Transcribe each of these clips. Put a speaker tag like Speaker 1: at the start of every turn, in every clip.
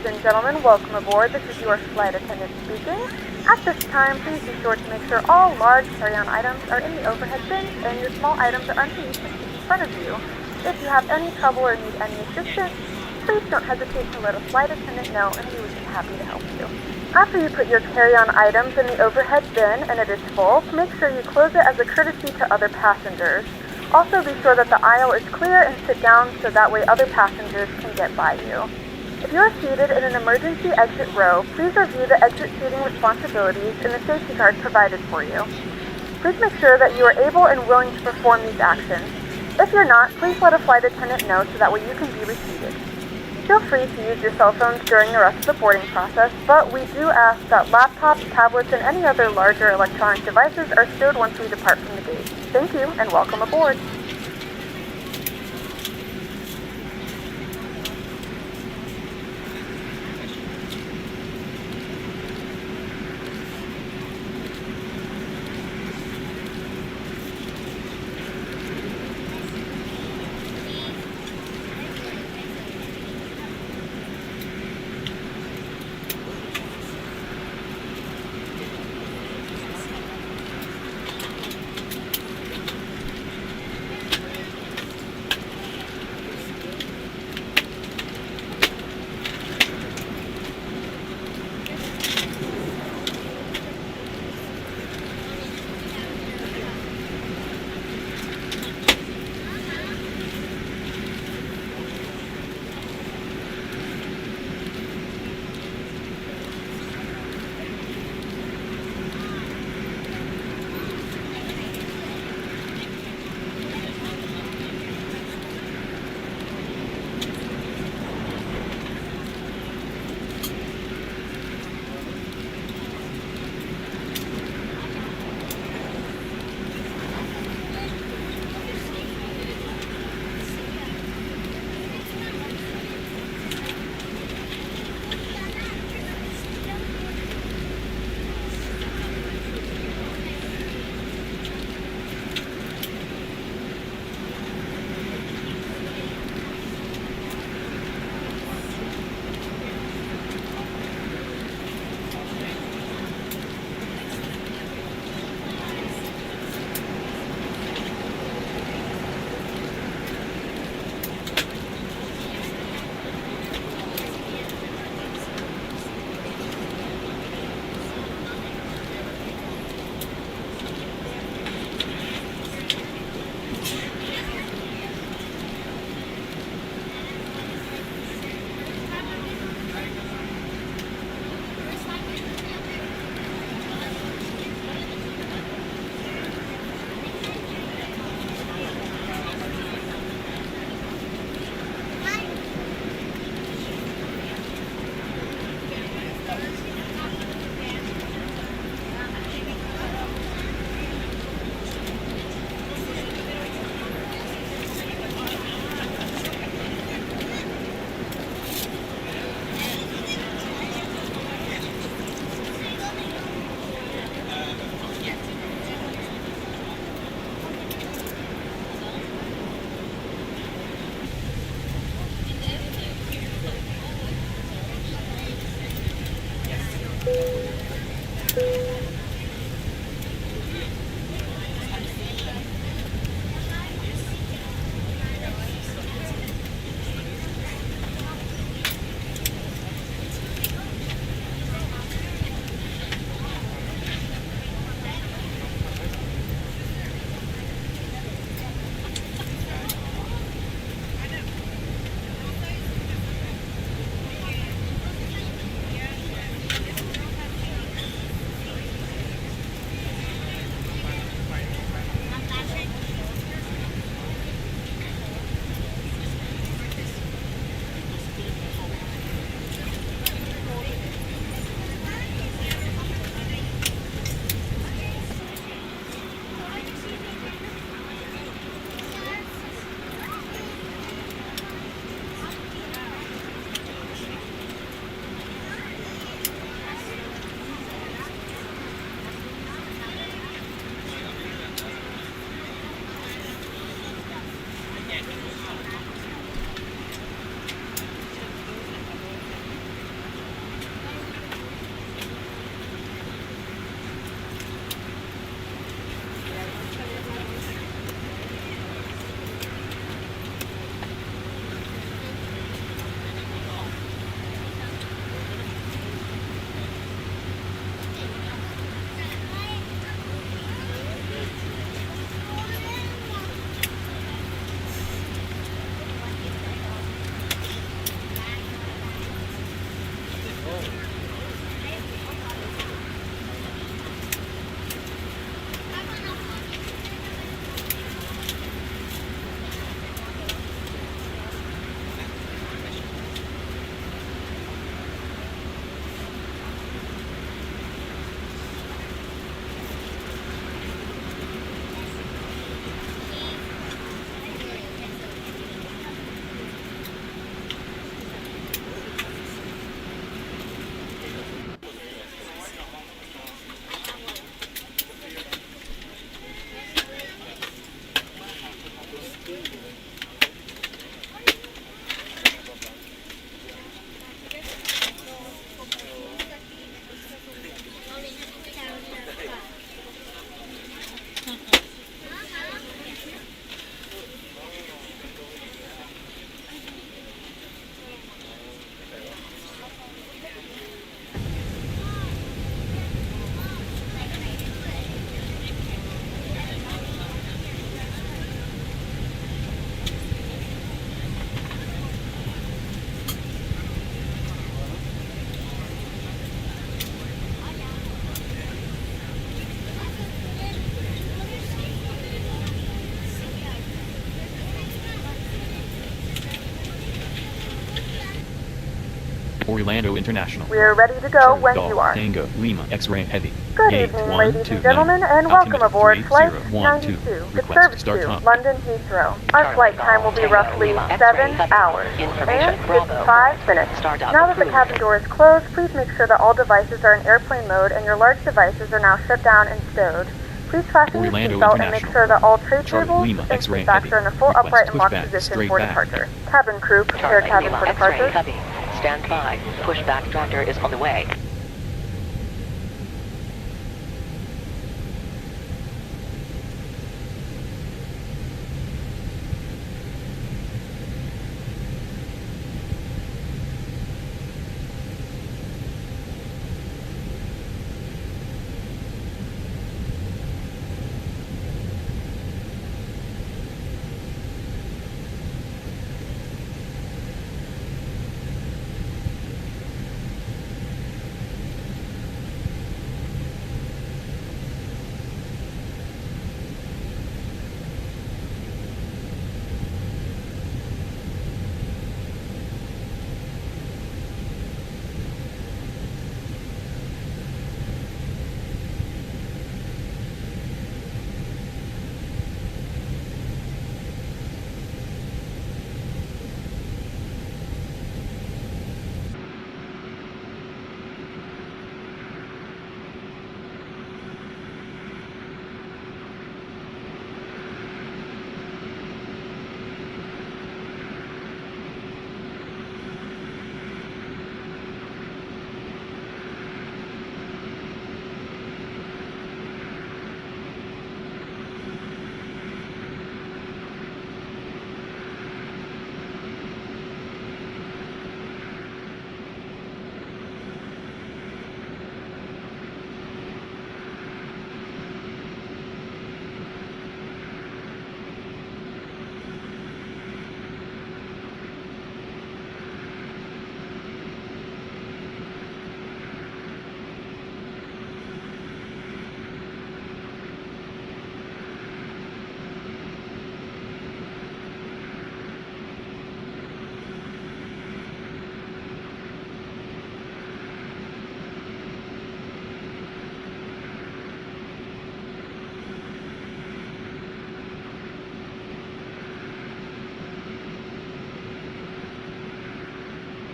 Speaker 1: Ladies and gentlemen, welcome aboard. This is your flight attendant speaking. At this time, please be sure to make sure all large carry-on items are in the overhead bins and your small items are underneath the seat in front of you. If you have any trouble or need any assistance, please don't hesitate to let a flight attendant know and we would be happy to help you. After you put your carry-on items in the overhead bin and it is full, make sure you close it as a courtesy to other passengers. Also be sure that the aisle is clear and sit down so that way other passengers can get by you. If you are seated in an emergency exit row, please review the exit seating responsibilities in the safety card provided for you. Please make sure that you are able and willing to perform these actions. If you're not, please let a flight attendant know so that way you can be reseated. Feel free to use your cell phones during the rest of the boarding process, but we do ask that laptops, tablets, and any other larger electronic devices are stowed once we depart from the gate. Thank you and welcome aboard.
Speaker 2: Orlando International.
Speaker 1: We're ready to go
Speaker 2: Charlie
Speaker 1: when
Speaker 2: Golf
Speaker 1: you are.
Speaker 2: Tango Lima X-ray Heavy.
Speaker 1: Good
Speaker 2: Gate
Speaker 1: evening,
Speaker 2: 1,
Speaker 1: ladies
Speaker 2: 2,
Speaker 1: and gentlemen, and welcome
Speaker 2: Altimeter
Speaker 1: aboard Flight
Speaker 2: 3012.
Speaker 1: 92, with
Speaker 2: Request
Speaker 1: service
Speaker 2: start
Speaker 1: to
Speaker 2: time.
Speaker 1: London Heathrow. Our flight time will be roughly 7 hours and 55 minutes. Now that the cabin door is closed, please make sure that all devices are in airplane mode and your large devices are now shut down and stowed. Please fasten your
Speaker 2: Orlando
Speaker 1: seatbelt and make
Speaker 2: International.
Speaker 1: sure that all tray
Speaker 2: Charlie
Speaker 1: tables
Speaker 2: Lima
Speaker 1: and
Speaker 2: X-ray
Speaker 1: seat backs
Speaker 2: Heavy.
Speaker 1: are in a full
Speaker 2: Request
Speaker 1: upright and locked
Speaker 2: pushback,
Speaker 1: position
Speaker 2: straight
Speaker 1: for
Speaker 2: back.
Speaker 1: departure. Cabin crew, prepare
Speaker 3: Charlie
Speaker 1: cabin
Speaker 3: Lima
Speaker 1: for
Speaker 3: X-ray
Speaker 1: departure.
Speaker 3: Heavy. Stand by. Pushback tractor is on the way.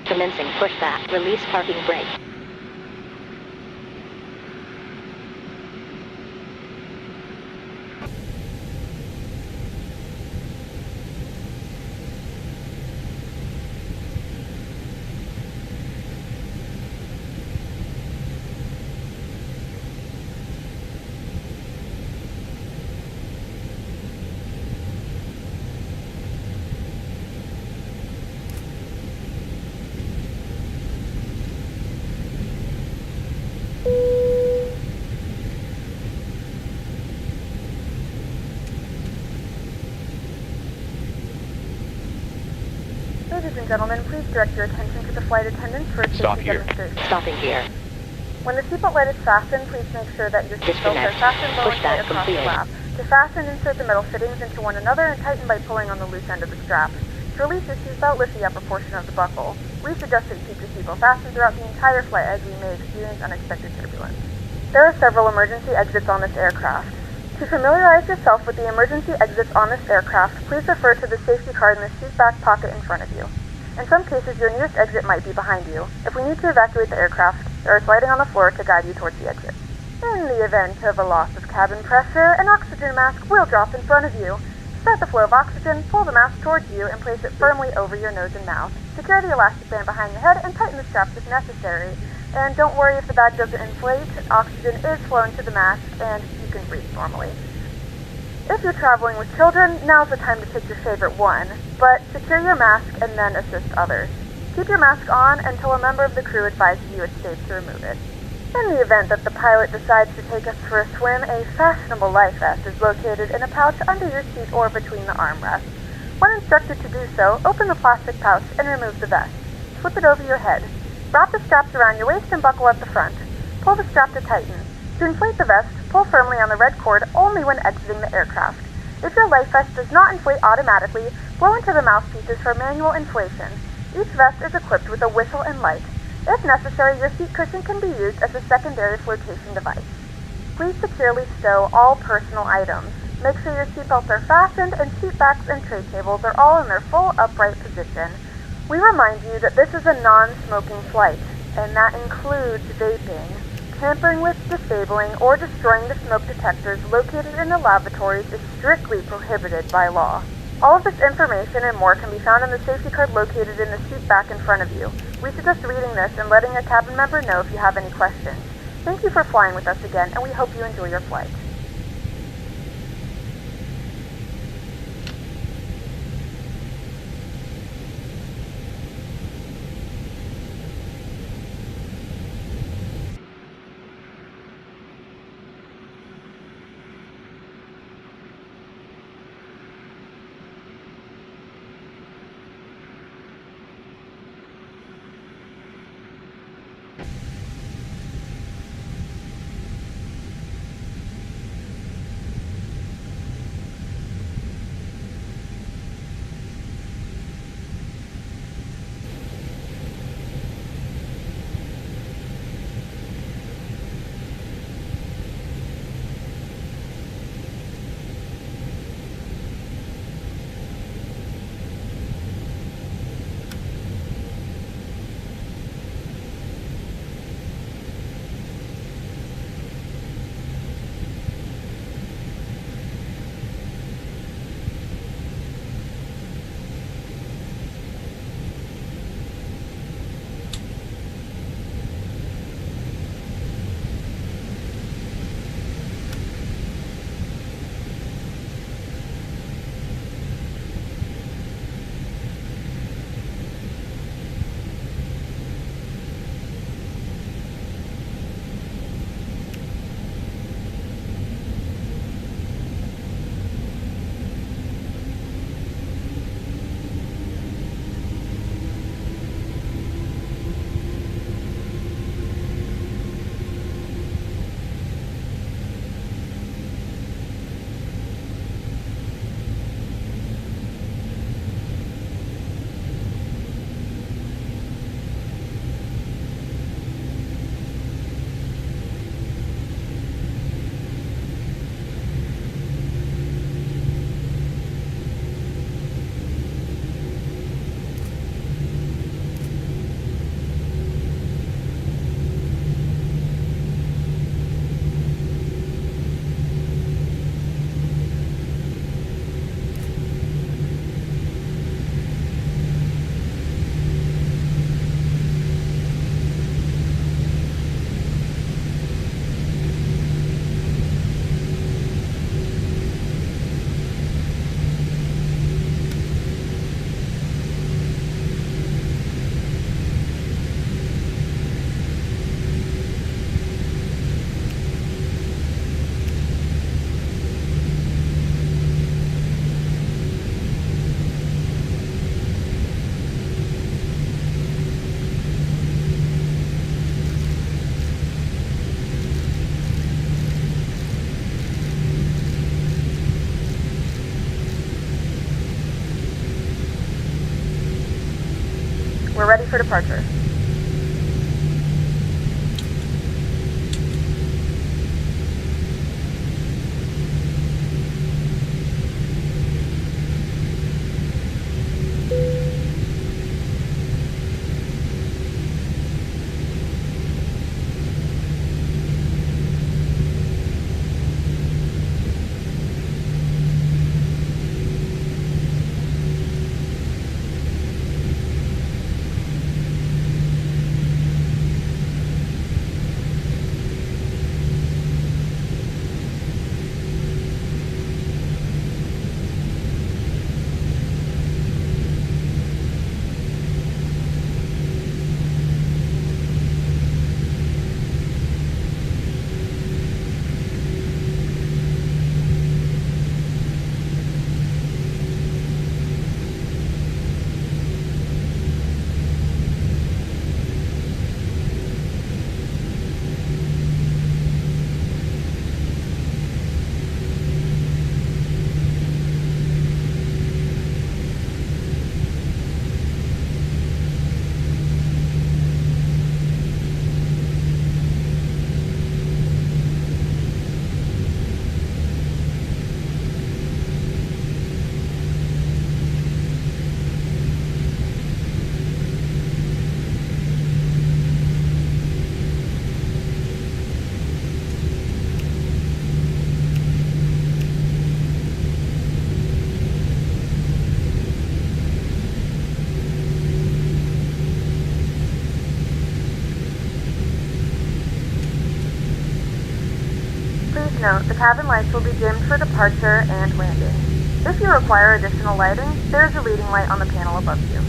Speaker 3: Commencing pushback. Release parking brake.
Speaker 1: Ladies and gentlemen, please direct your attention to the flight attendants for a
Speaker 2: Stop
Speaker 1: safety
Speaker 2: here.
Speaker 1: demonstration.
Speaker 3: Stopping here.
Speaker 1: When the seatbelt light is fastened, please make sure that your seatbelts are
Speaker 3: Disconnect.
Speaker 1: fastened low and
Speaker 3: Pushback
Speaker 1: tight across the
Speaker 3: completed.
Speaker 1: lap. To fasten, insert the metal fittings into one another and tighten by pulling on the loose end of the strap. To release your seatbelt, lift the upper portion of the buckle. Reach adjust it to keep your seatbelt fastened throughout the entire flight, as we may experience unexpected turbulence. There are several emergency exits on this aircraft. To familiarize yourself with the emergency exits on this aircraft, please refer to the safety card in the seat back pocket in front of you. In some cases, your nearest exit might be behind you. If we need to evacuate the aircraft, there is lighting on the floor to guide you towards the exit. In the event of a loss of cabin pressure, an oxygen mask will drop in front of you. To start the flow of oxygen, pull the mask towards you and place it firmly over your nose and mouth. Secure the elastic band behind your head and tighten the straps if necessary. And don't worry if the bag doesn't inflate, oxygen is flowing to the mask and you can breathe normally. If you're traveling with children, now's the time to pick your favorite one, but secure your mask and then assist others. Keep your mask on until a member of the crew advises you it's safe to remove it. In the event that the pilot decides to take us for a swim, a fashionable life vest is located in a pouch under your seat or between the armrests. When instructed to do so, open the plastic pouch and remove the vest. Slip it over your head. Wrap the straps around your waist and buckle at the front. Pull the strap to tighten. To inflate the vest, pull firmly on the red cord only when exiting the aircraft. If your life vest does not inflate automatically, blow into the mouthpieces for manual inflation. Each vest is equipped with a whistle and light. If necessary, your seat cushion can be used as a secondary flotation device. Please securely stow all personal items. Make sure your seatbelts are fastened and seat backs and tray tables are all in their full upright position. We remind you that this is a non-smoking flight, and that includes vaping. Tampering with, disabling, or destroying the smoke detectors located in the lavatories is strictly prohibited by law. All of this information and more can be found in the safety card located in the seat back in front of you. We suggest reading this and letting a cabin member know if you have any questions. Thank you for flying with us again, and we hope you enjoy your flight. We're ready for departure. cabin lights will be dimmed for departure and landing. If you require additional lighting, there's a leading light on the panel above you.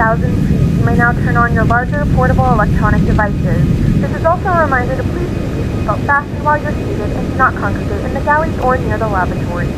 Speaker 1: 1,000 feet, you may now turn on your larger portable electronic devices. This is also a reminder to please keep your seatbelt fastened while you're seated and do not congregate in the galleys or near the lavatory.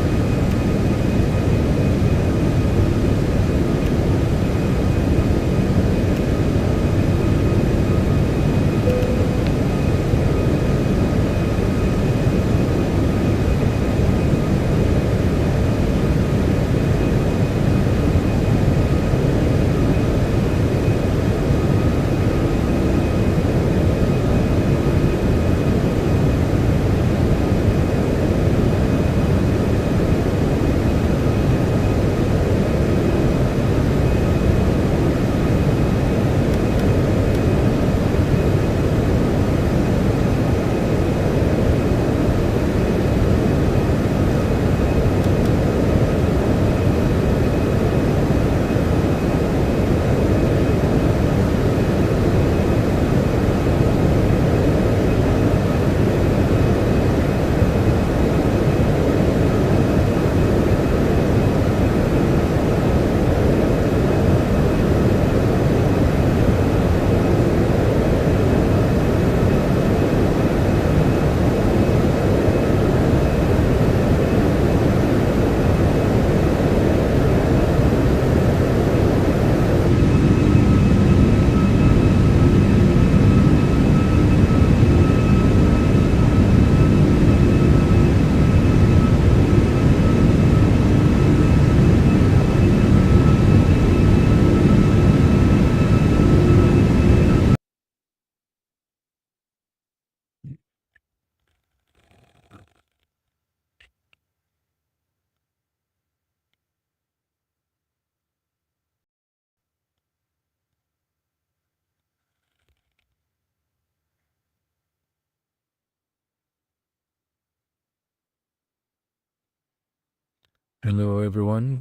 Speaker 4: Hello, everyone.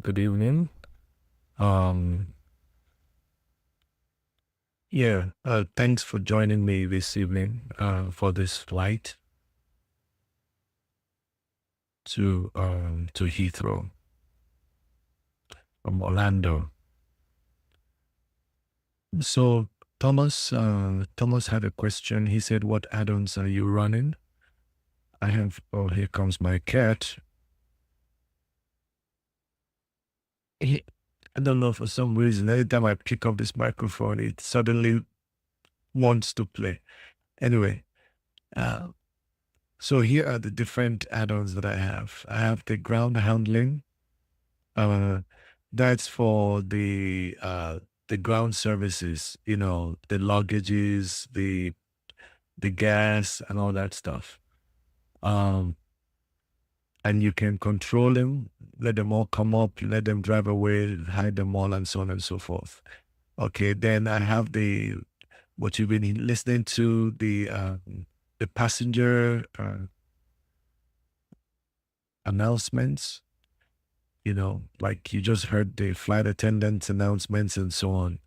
Speaker 4: Good evening. Um, Thanks for joining me this evening for this flight to Heathrow from Orlando. So Thomas had a question. He said, "What add-ons are you running?" I have. Oh, here comes my cat. He, I don't know, for some reason, every time I pick up this microphone, it suddenly wants to play. Anyway, uh, so here are the different add-ons that I have. I have the ground handling. That's for the ground services, the luggages, the gas and all that stuff. And you can control them, let them all come up, let them drive away, hide them all, and so on and so forth. Okay, then I have what you've been listening to, the passenger announcements. Like you just heard the flight attendants announcements and so on.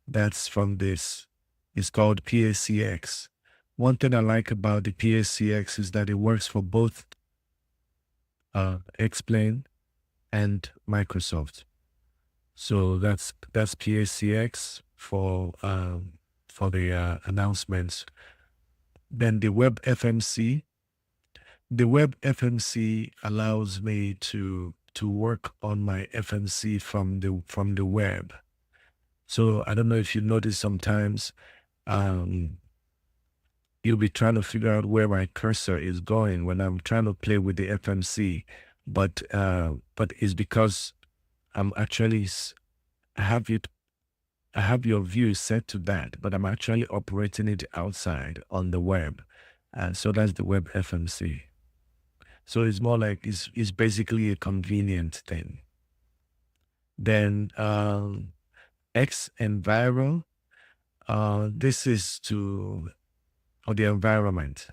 Speaker 4: That's from this. It's called PACX. One thing I like about the PACX is that it works for both Xplane and Microsoft. So that's PACX for the announcements. Then the Web FMC. The Web FMC allows me to work on my FMC from the web. So I don't know if you notice sometimes you'll be trying to figure out where my cursor is going when I'm trying to play with the FMC, but it's because I'm actually I have your view set to that, but I'm actually operating it outside on the web. So that's the Web FMC. So it's more like it's basically a convenient thing. Then X Enviro, this is for the environment,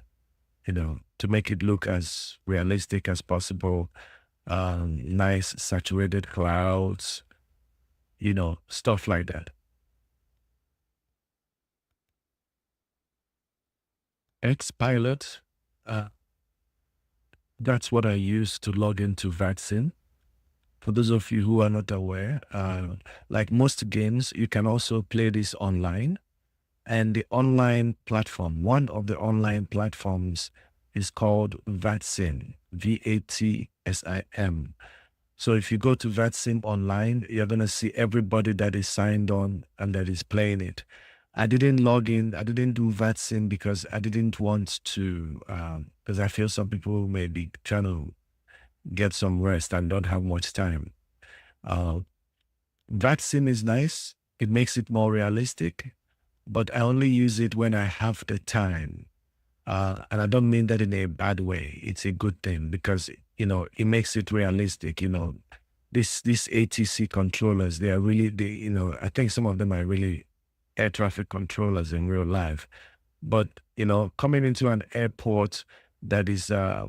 Speaker 4: to make it look as realistic as possible. Nice saturated clouds, stuff like that. Xpilot, that's what I use to log into vaccine. For those of you who are not aware, like most games, you can also play this online. And the online platform, one of the online platforms is called VATSIM, VATSIM. So if you go to VATSIM online, you're going to see everybody that is signed on and that is playing it. I didn't log in. I didn't do VATSIM because I didn't want to, because I feel some people may be trying to get some rest and don't have much time. VATSIM is nice. It makes it more realistic, but I only use it when I have the time. And I don't mean that in a bad way. It's a good thing because, it makes it realistic. These ATC controllers, they are really, I think some of them are really air traffic controllers in real life. But, coming into an airport that is a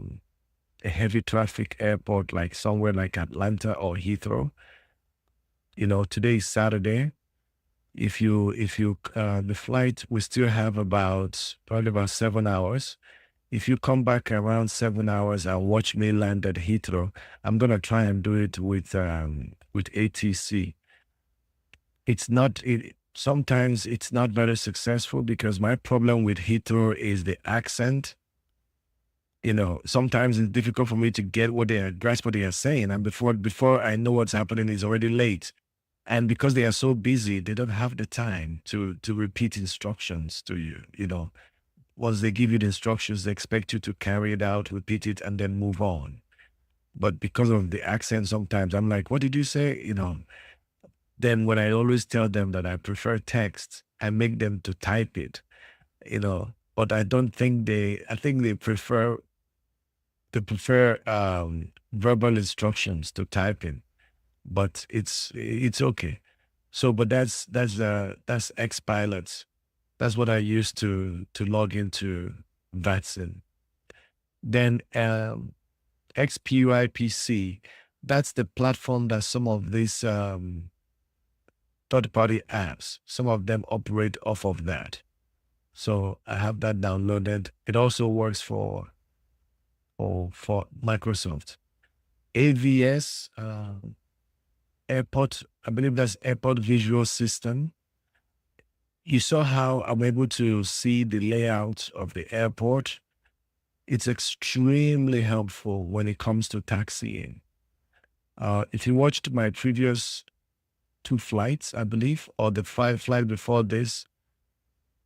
Speaker 4: heavy traffic airport, like somewhere like Atlanta or Heathrow, today is Saturday. If you the flight, we still have probably about 7 hours. If you come back around 7 hours and watch me land at Heathrow, I'm gonna try and do it with ATC. Sometimes it's not very successful because my problem with Heathrow is the accent. Sometimes it's difficult for me to get grasp what they are saying, and before I know what's happening, it's already late. And because they are so busy, they don't have the time to repeat instructions to you. Once they give you the instructions, they expect you to carry it out, repeat it, and then move on. But because of the accent, sometimes I'm like, what did you say? Then when I always tell them that I prefer text, I make them to type it, but I don't think I think they prefer verbal instructions to typing. But it's okay. So, but that's Xpilot. That's what I used to log into VATSIM. Then XPUIPC, that's the platform that some of these third-party apps, some of them operate off of that. So I have that downloaded. It also works for Microsoft. AVS. Airport, I believe that's Airport Visual System. You saw how I'm able to see the layout of the airport. It's extremely helpful when it comes to taxiing. If you watched my previous 2 flights, I believe, or the flight before this,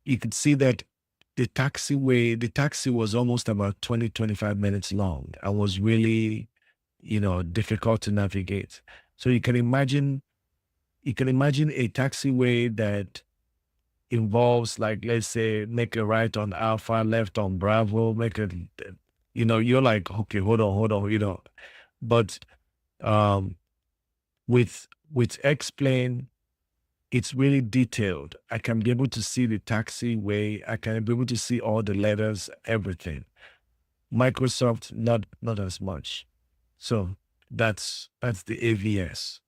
Speaker 4: you could see that the taxi was almost about 20-25 minutes long and was really, difficult to navigate. So you can imagine a taxiway that involves, like, let's say, make a right on Alpha, left on Bravo, you're like, okay, hold on, But with Xplane, it's really detailed. I can be able to see the taxiway. I can be able to see all the letters, everything. Microsoft, not as much. So that's the AVS.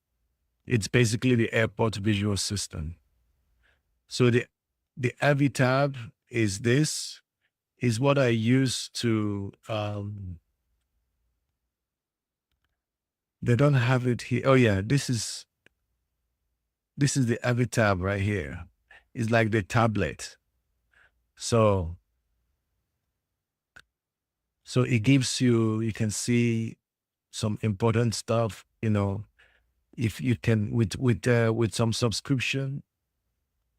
Speaker 4: It's basically the airport visual system. So the Avitab is what I use to, they don't have it here. Oh yeah, this is the Avitab right here. It's like the tablet. So it gives you can see some important stuff, if you can with some subscription.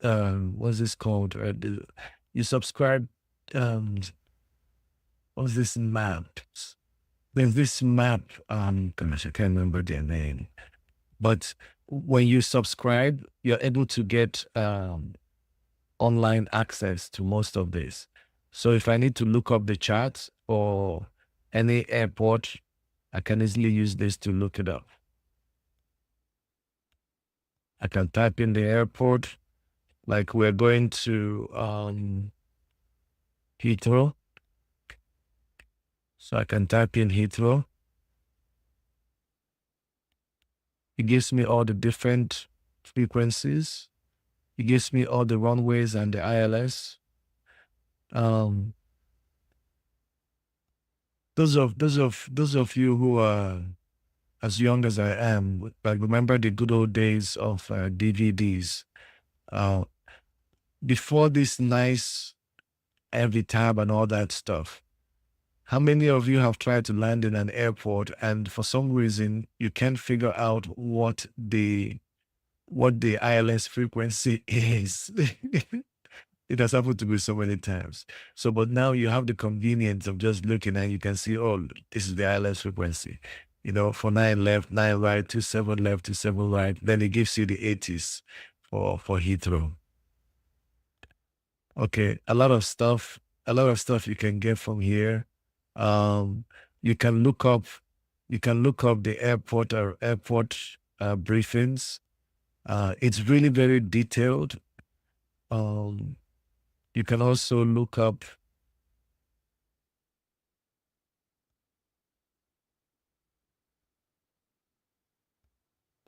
Speaker 4: What's this called? You subscribe. What's this map? There's this map. Gosh, I can't remember their name. But when you subscribe, you're able to get online access to most of this. So if I need to look up the charts or any airport, I can easily use this to look it up. I can type in the airport, like we're going to Heathrow. So I can type in Heathrow. It gives me all the different frequencies. It gives me all the runways and the ILS. Those of you who are as young as I am, like remember the good old days of DVDs. Uh, before this nice heavy tab and all that stuff. How many of you have tried to land in an airport and for some reason you can't figure out what the ILS frequency is? It has happened to me so many times. So, but now you have the convenience of just looking and you can see, oh, this is the ILS frequency. You know, for 9 left, 9 right, 27 left, 27 right. Then it gives you the 80s for Heathrow. Okay, a lot of stuff you can get from here. Um, you can look up, the airport briefings. It's really very detailed. You can also look up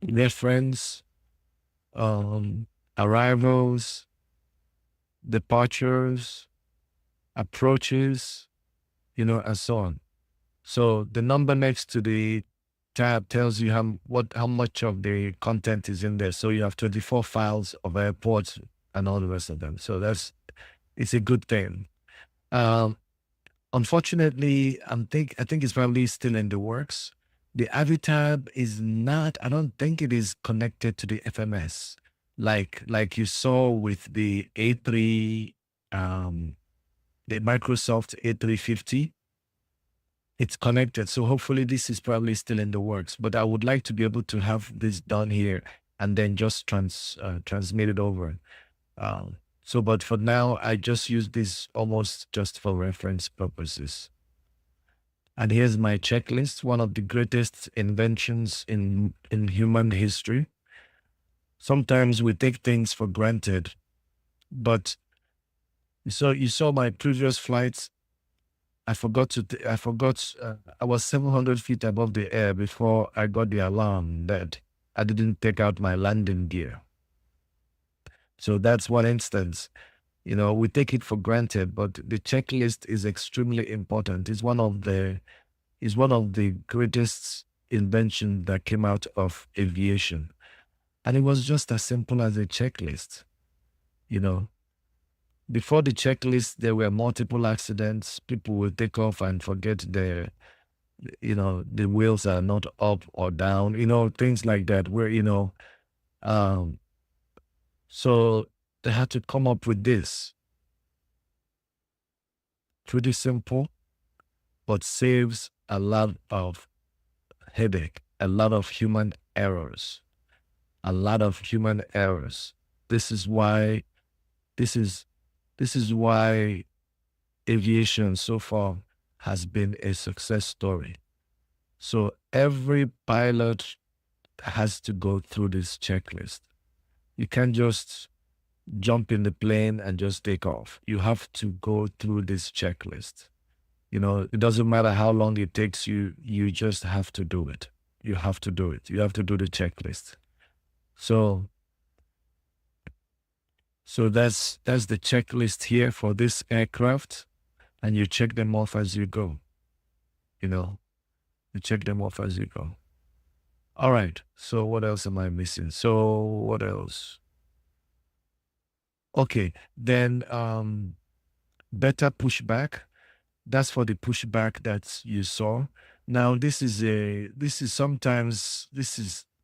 Speaker 4: reference, arrivals, departures, approaches, and so on. So the number next to the tab tells you how much of the content is in there. So you have 24 files of airports and all the rest of them. So it's a good thing. Unfortunately, I think it's probably still in the works. The Avi tab is not. I don't think it is connected to the FMS, like you saw with the A3, the Microsoft A350. It's connected. So hopefully this is probably still in the works, but I would like to be able to have this done here and then just transmit it over. But for now, I just use this almost just for reference purposes. And here's my checklist, one of the greatest inventions in human history. Sometimes we take things for granted, but you saw my previous flights. I was 700 feet above the air before I got the alarm that I didn't take out my landing gear. So that's one instance. We take it for granted, but the checklist is extremely important. It's one of the greatest inventions that came out of aviation. And it was just as simple as a checklist. Before the checklist, there were multiple accidents. People would take off and forget the wheels are not up or down, things like that, where, so they had to come up with this. Pretty simple, but saves a lot of headache, a lot of human errors, This is why aviation so far has been a success story. So every pilot has to go through this checklist. You can't just jump in the plane and just take off. You have to go through this checklist. It doesn't matter how long it takes you, you just have to do it. You have to do it. You have to do the checklist. So that's the checklist here for this aircraft, and you check them off as you go. You check them off as you go. All right. So what else am I missing? So what else? Okay. Then better pushback. That's for the pushback that you saw. Now this is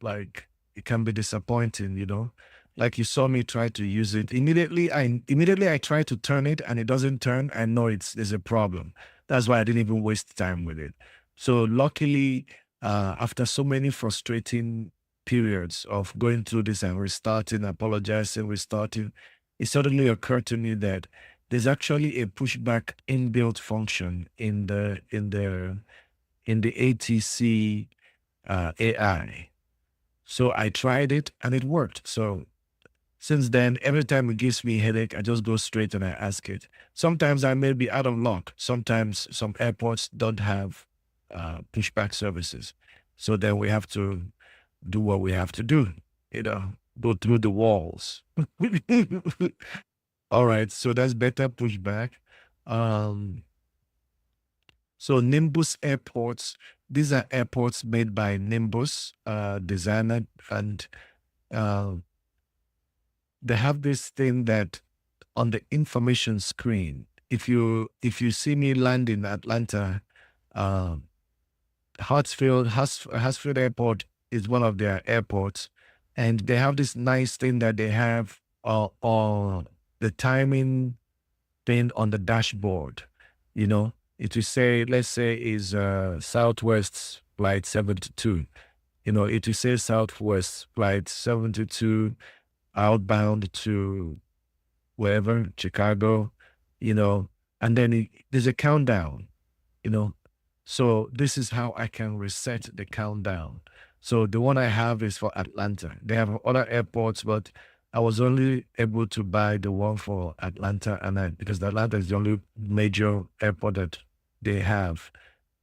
Speaker 4: like, it can be disappointing, like you saw me try to use it. Immediately I try to turn it and it doesn't turn. I know there's a problem. That's why I didn't even waste time with it. So luckily, after so many frustrating periods of going through this and restarting, apologizing, restarting, it suddenly occurred to me that there's actually a pushback inbuilt function in the ATC AI. So I tried it and it worked. So since then, every time it gives me a headache, I just go straight and I ask it. Sometimes I may be out of luck. Sometimes some airports don't have pushback services. So then we have to do what we have to do, go through the walls. All right, so that's better pushback. So Nimbus airports, these are airports made by Nimbus designer, and uh, they have this thing that on the information screen, if you see me land in Atlanta, uh, Hartsfield Airport is one of their airports, and they have this nice thing that they have on the timing thing on the dashboard. You know, it will say, let's say, is Southwest flight 72. You know, it will say Southwest flight 72 outbound to wherever, Chicago, you know, and then there's a countdown, you know. So this is how I can reset the countdown. So the one I have is for Atlanta. They have other airports, but I was only able to buy the one for Atlanta, and because Atlanta is the only major airport that they have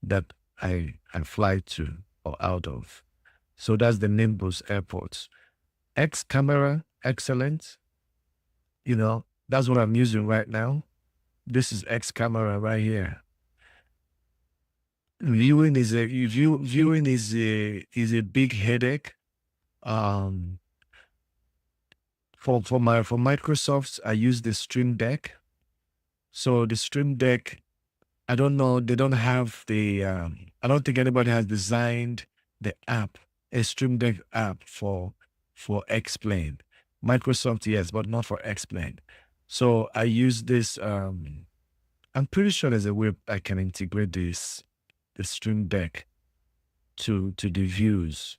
Speaker 4: that I fly to or out of. So that's the Nimbus airports. X camera, excellent. You know, that's what I'm using right now. This is X camera right here. Viewing is a big headache. For Microsoft, I use the Stream Deck. So the Stream Deck, I don't know, they don't have the I don't think anybody has designed the app, a Stream Deck app for Xplane. Microsoft, yes, but not for Xplane. So I use this. I'm pretty sure there's a way I can integrate the Stream Deck to the views.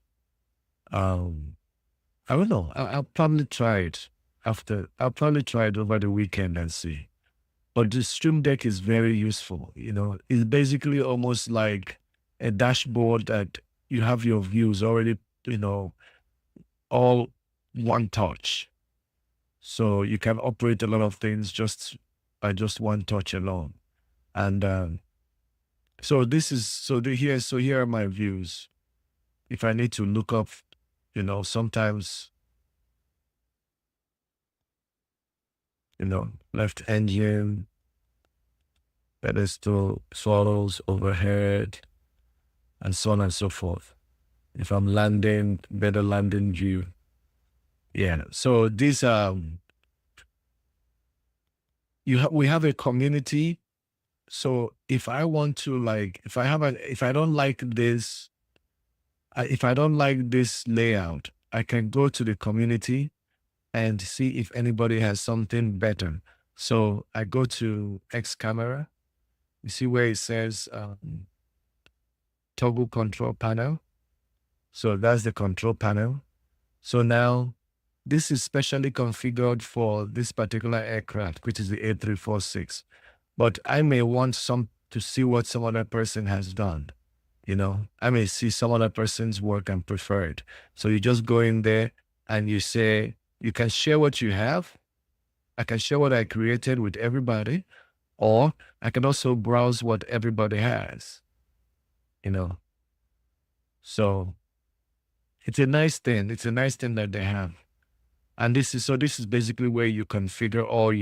Speaker 4: I don't know. I'll probably try it I'll probably try it over the weekend and see. But the Stream Deck is very useful. You know, it's basically almost like a dashboard that you have your views already, you know, all one touch. So you can operate a lot of things just by just one touch alone. And so here are my views. If I need to look up, you know, sometimes, you know, left engine, pedestal, swallows, overhead, and so on and so forth. If I'm landing, better landing view. Yeah. So these we have a community. So if I want to, like, if I don't like this, if I don't like this layout, I can go to the community and see if anybody has something better. So I go to X camera. You see where it says toggle control panel. So that's the control panel. So now this is specially configured for this particular aircraft, which is the A346. But I may want to see what some other person has done. You know, I may see some other person's work and prefer it. So you just go in there and you say, you can share what you have. I can share what I created with everybody, or I can also browse what everybody has, you know. So it's a nice thing. It's a nice thing that they have. And this is basically where you configure all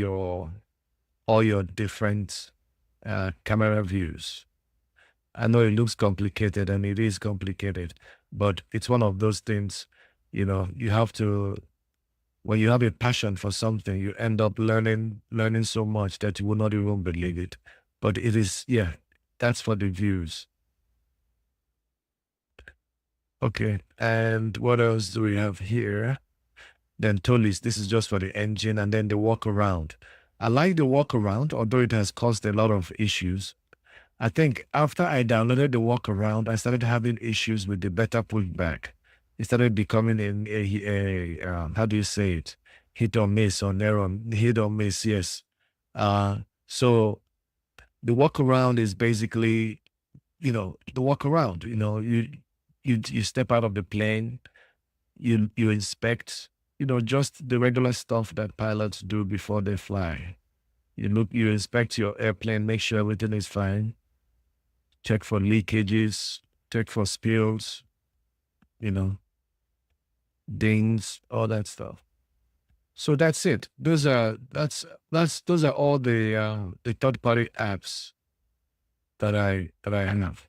Speaker 4: your different camera views. I know it looks complicated, and it is complicated, but it's one of those things, you know, you have to, when you have a passion for something, you end up learning so much that you will not even believe it. But it is, yeah, that's for the views. Okay, and what else do we have here? Then Tolis, this is just for the engine, and then the walk around. I like the walk around, although it has caused a lot of issues. I think after I downloaded the walk around, I started having issues with the beta pushback. It started becoming a how do you say it? Hit or miss, or hit or miss, yes. So the walk around is basically, you know, the walk around, you know, you step out of the plane, you inspect, you know, just the regular stuff that pilots do before they fly. You inspect your airplane, make sure everything is fine. Check for leakages, check for spills, you know, dings, all that stuff. So that's it. Those are all the third-party apps that I have.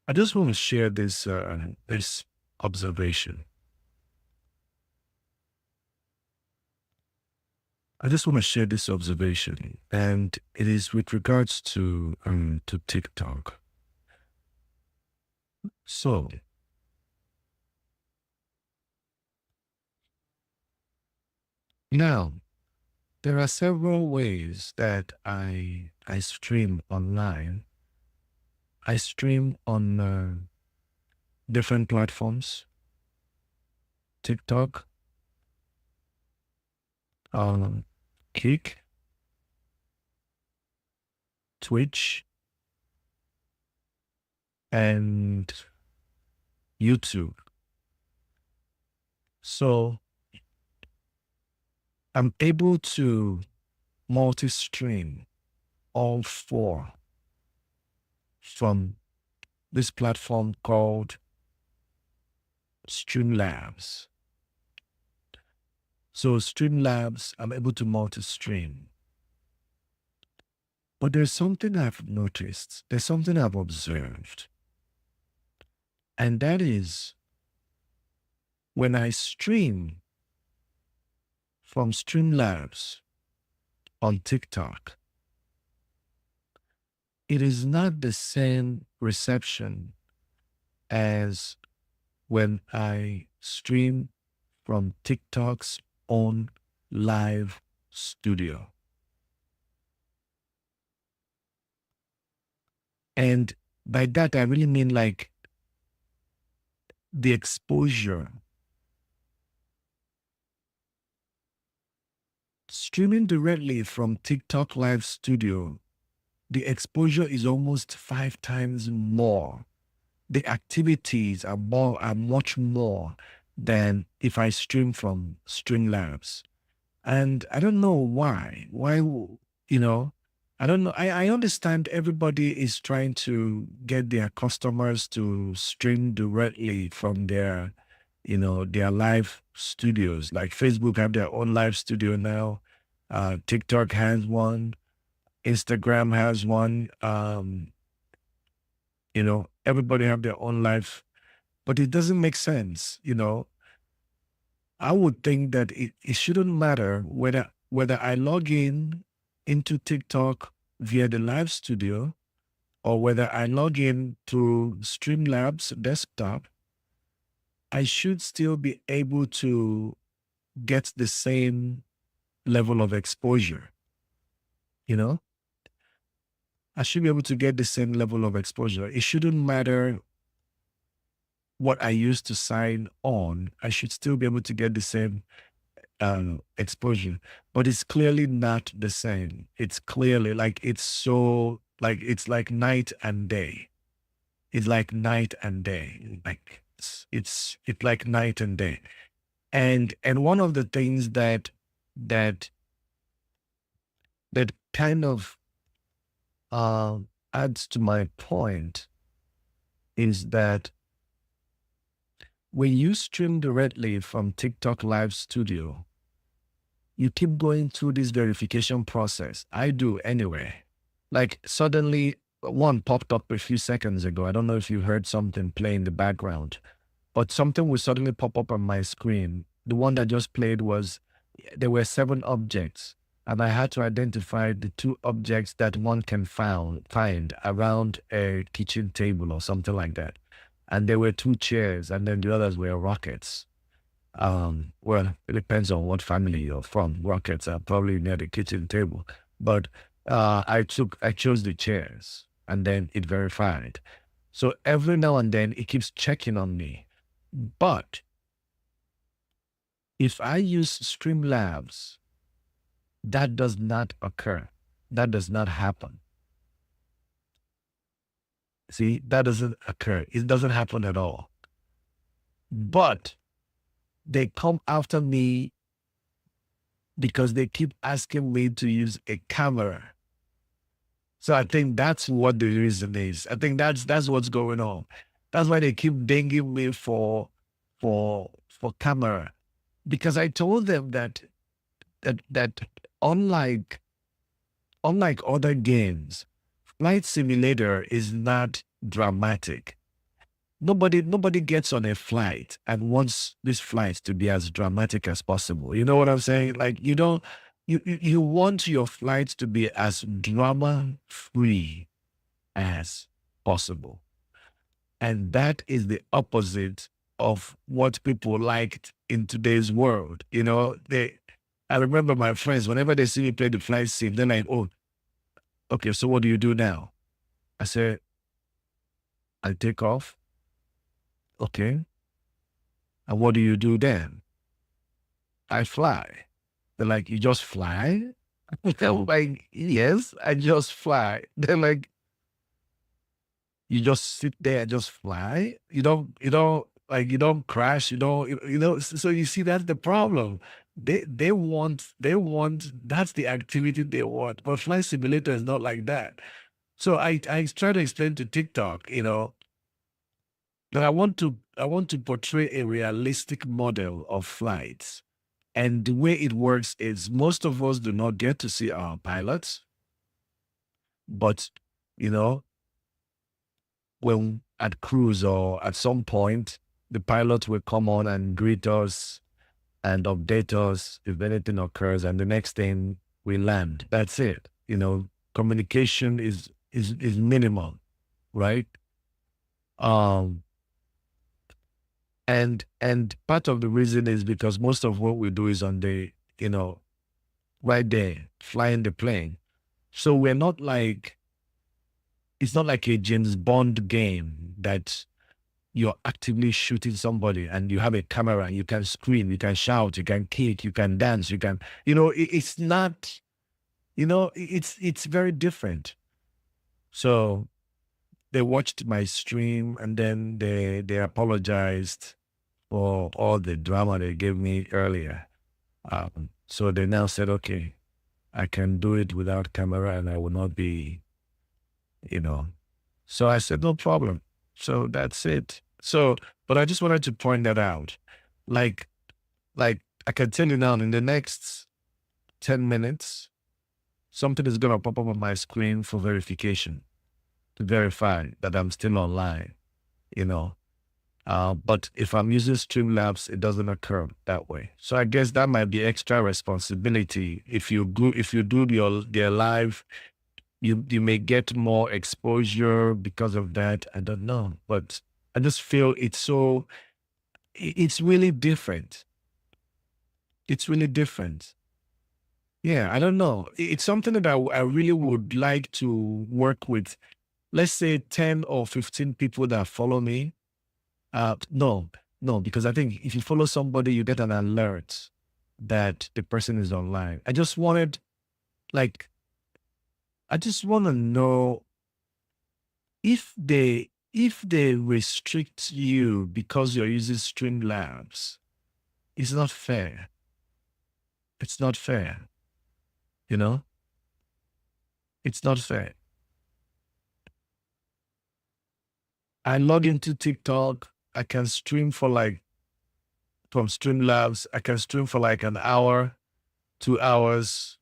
Speaker 4: I just want to share this observation. I just want to share this observation, and it is with regards to TikTok. So now there are several ways that I stream online. I stream on different platforms: TikTok, um, Kick, Twitch, and YouTube. So I'm able to multi-stream all four from this platform called Streamlabs. So Streamlabs, I'm able to multi-stream. But there's something I've noticed. There's something I've observed. And that is when I stream from Streamlabs on TikTok, it is not the same reception as when I stream from TikTok's own live studio. And by that, I really mean like the exposure. Streaming directly from TikTok Live Studio, the exposure is almost 5 times more. The activities are much more than if I stream from Streamlabs. And I don't know why. You know, I don't know. I understand everybody is trying to get their customers to stream directly from their live studios. Like Facebook have their own live studio now. TikTok has one. Instagram has one. Everybody have their own life, but it doesn't make sense. I would think that it shouldn't matter whether I log in into TikTok via the live studio or whether I log in to Streamlabs desktop. I should still be able to get the same level of exposure. I should be able to get the same level of exposure. It shouldn't matter what I used to sign on. I should still be able to get the same exposure, but it's clearly not the same. It's clearly like it's like night and day. It's like night and day. Like it's like night and day. And one of the things that kind of adds to my point is that when you stream directly from TikTok Live Studio, you keep going through this verification process. I do anyway. Like suddenly one popped up a few seconds ago. I don't know if you heard something play in the background, but something will suddenly pop up on my screen. The one that just played was, there were 7 objects, and I had to identify the 2 objects that one can find around a kitchen table or something like that. And there were 2 chairs, and then the others were rockets. Well, it depends on what family you're from. Rockets are probably near the kitchen table, but I chose the chairs, and then it verified. So every now and then it keeps checking on me. But if I use Streamlabs, that does not occur. That does not happen. See, that doesn't occur. It doesn't happen at all. But they come after me because they keep asking me to use a camera. So I think that's what the reason is. I think that's what's going on. That's why they keep dinging me for camera, because I told them that unlike other games, Flight Simulator is not dramatic. Nobody gets on a flight and wants this flight to be as dramatic as possible. You know what I'm saying? Like you want your flight to be as drama free as possible. And that is the opposite of what people liked in today's world. You know, I remember my friends, whenever they see me play the flight sim, they're like, oh, okay, so what do you do now? I said, I take off. Okay. And what do you do then? I fly. They're like, you just fly? I'm like, yes, I just fly. They're like, you just sit there and just fly? You don't crash, so you see, that's the problem. They want, that's the activity they want. But Flight Simulator is not like that. So I try to explain to TikTok, that I want to portray a realistic model of flights. And the way it works is most of us do not get to see our pilots, but when at cruise or at some point, the pilot will come on and greet us and update us if anything occurs, and the next thing we land. That's it. Communication is minimal, right? And part of the reason is because most of what we do is on the, right there, flying the plane. So we're not like, it's not like a James Bond game that you're actively shooting somebody and you have a camera and you can scream, you can shout, you can kick, you can dance, you can, it's not, it's very different. So they watched my stream and then they apologized for all the drama they gave me earlier. So they now said, okay, I can do it without camera and I will not be, So I said, no problem. So that's it. So, but I just wanted to point that out. Like I can tell you now, in the next 10 minutes, something is going to pop up on my screen for verification, to verify that I'm still online, But if I'm using Streamlabs, it doesn't occur that way. So I guess that might be extra responsibility. If you do your live, you may get more exposure because of that. I don't know, but I just feel it's really different. It's really different. Yeah, I don't know. It's something that I really would like to work with. Let's say 10 or 15 people that follow me. No, because I think if you follow somebody, you get an alert that the person is online. I just want to know if they restrict you because you're using Streamlabs, it's not fair. It's not fair. It's not fair. I log into TikTok I can stream for like from Streamlabs. I can stream for like an hour, 2 hours.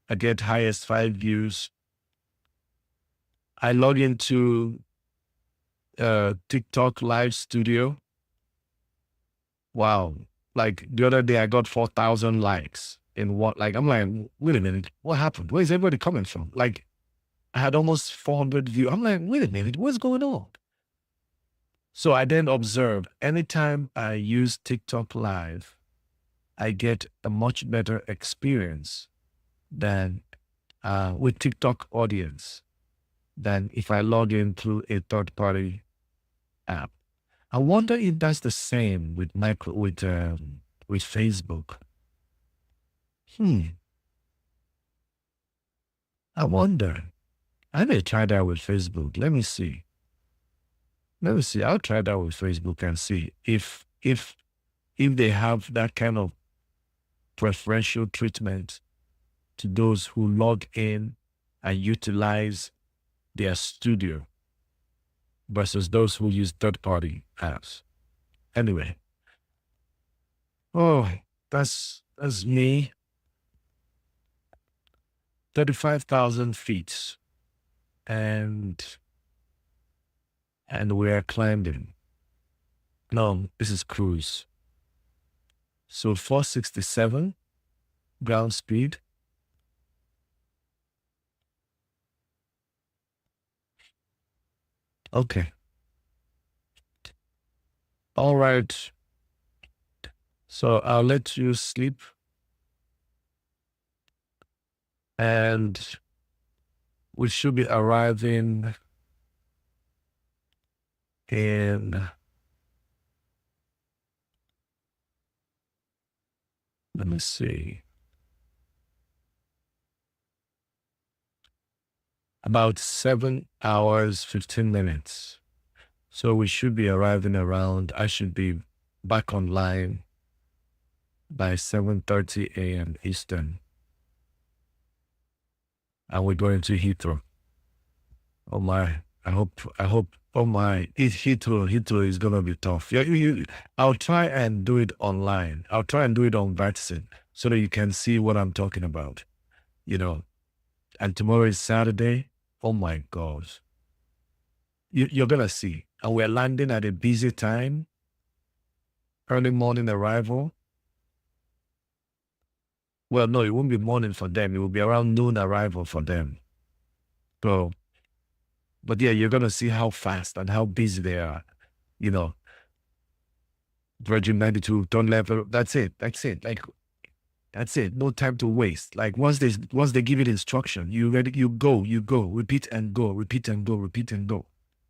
Speaker 4: I get highest 5 views. I log into TikTok Live Studio. Wow. Like the other day I got 4,000 likes in what, like, I'm like, wait a minute, what happened? Where is everybody coming from? Like I had almost 400 views. I'm like, wait a minute, what's going on? So I then observed anytime I use TikTok Live, I get a much better experience than with TikTok audience than if I log in through a third-party app. I wonder if that's the same with Facebook. I wonder. I may try that with Facebook. Let me see. I'll try that with Facebook and see if they have that kind of preferential treatment to those who log in and utilize their studio versus those who use third-party apps. Anyway, that's me. 35,000 feet, and we're climbing. No, this is cruise. So 467 ground speed. Okay. All right. So I'll let you sleep. And we should be arriving in, let me see, about 7 hours, 15 minutes. So we should be arriving around, I should be back online by 7:30 a.m. Eastern. And we're going to Heathrow. Oh my, I hope, oh my, Heathrow is going to be tough. I'll try and do it online. I'll try and do it on Vatsin so that you can see what I'm talking about, and tomorrow is Saturday. Oh my gosh. You're going to see. And we're landing at a busy time, early morning arrival. Well, no, it won't be morning for them. It will be around noon arrival for them. So, but yeah, you're going to see how fast and how busy they are, Virgin 92, turn level. That's it. Like, that's it. No time to waste. Like once they give it instruction, you go, repeat and go, repeat and go, repeat and go.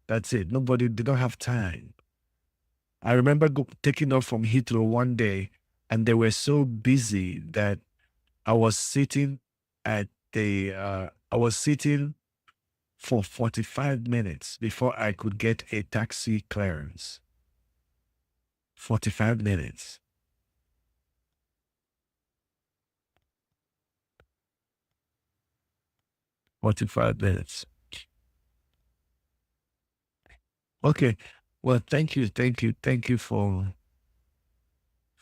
Speaker 4: That's it. They don't have time. I remember taking off from Heathrow one day, and they were so busy that I was sitting for 45 minutes before I could get a taxi clearance. 45 minutes. Okay. Well, thank you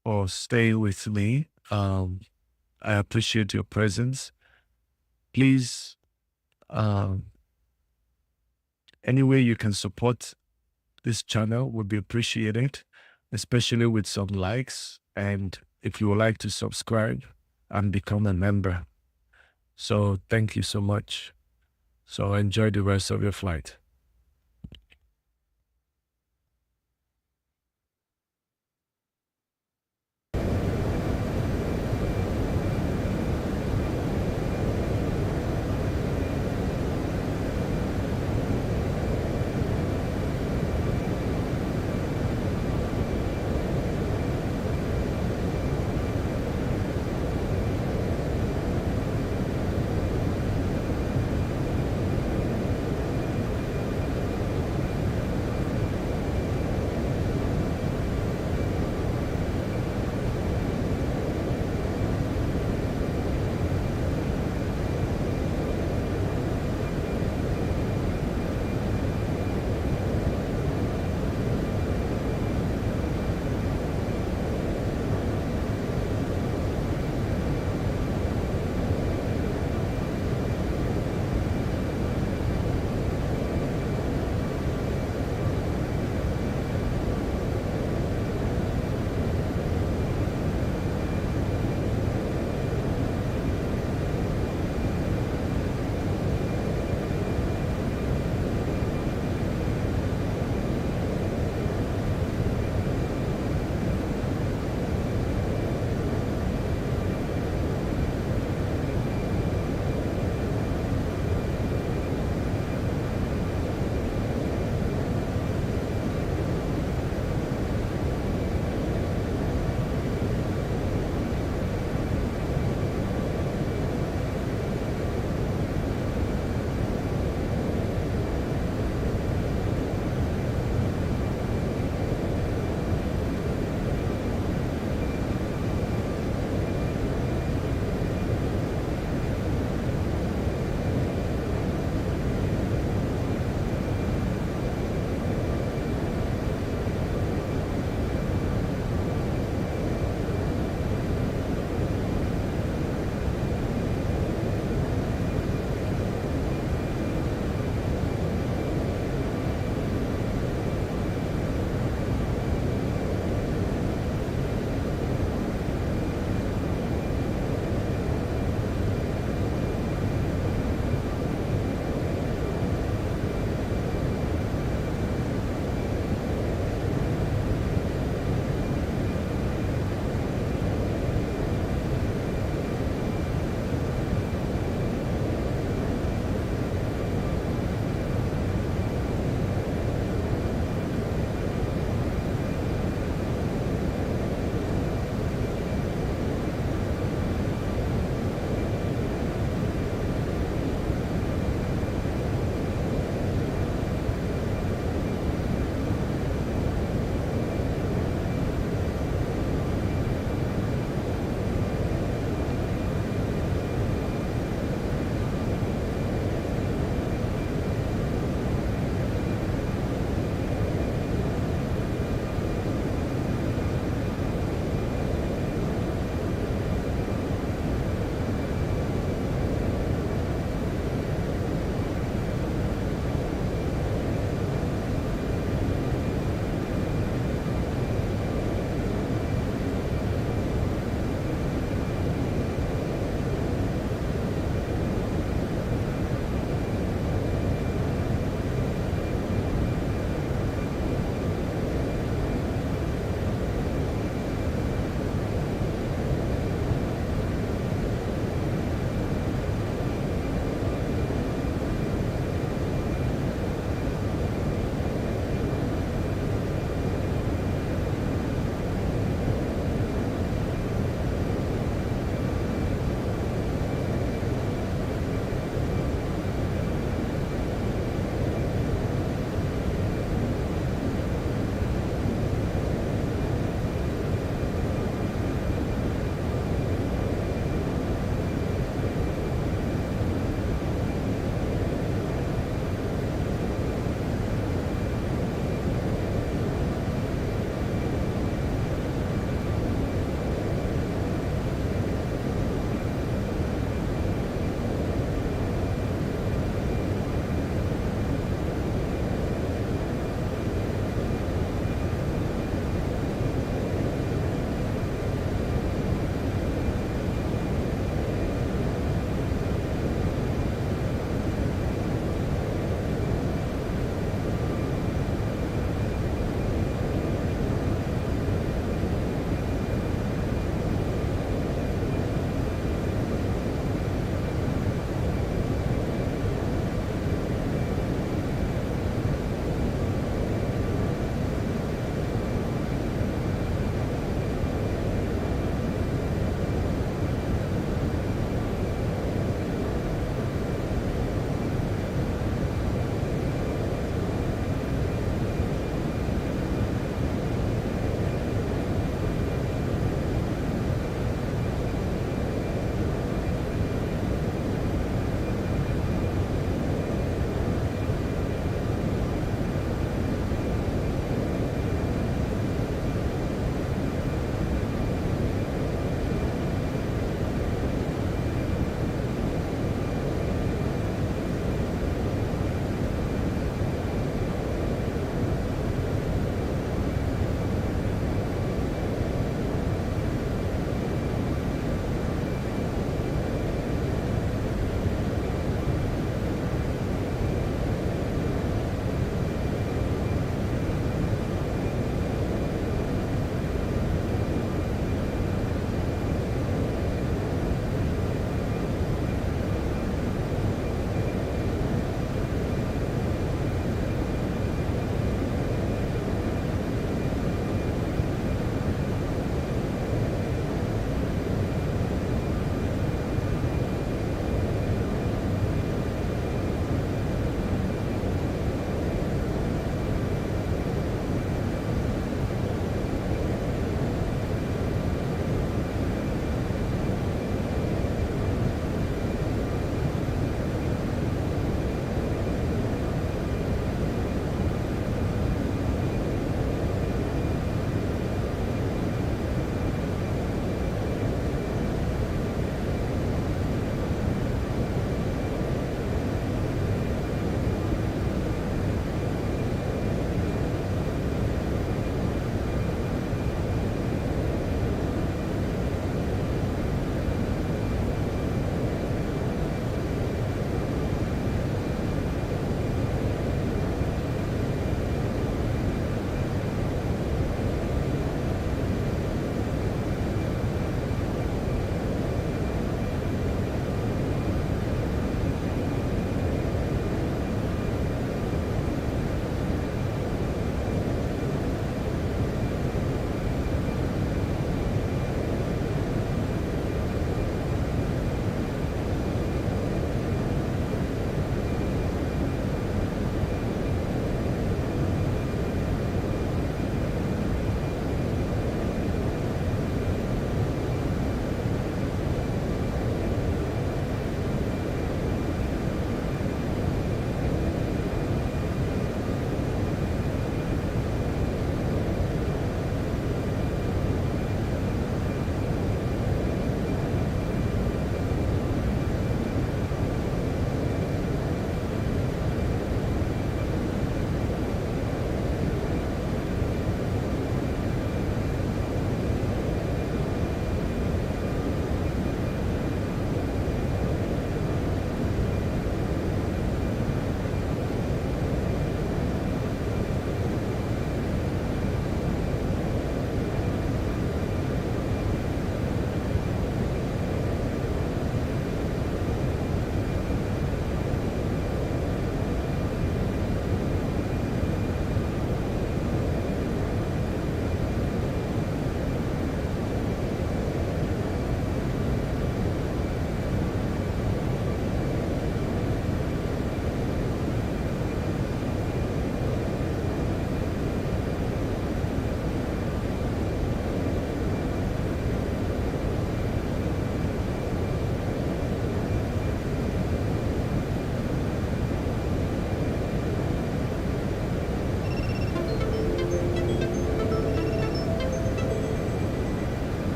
Speaker 4: for staying with me. I appreciate your presence. Please, any way you can support this channel would be appreciated, especially with some likes, and if you would like to subscribe and become a member. So thank you so much. So enjoy the rest of your flight.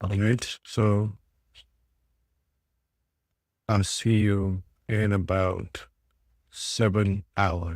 Speaker 4: All right. So I'll see you in about 7 hours.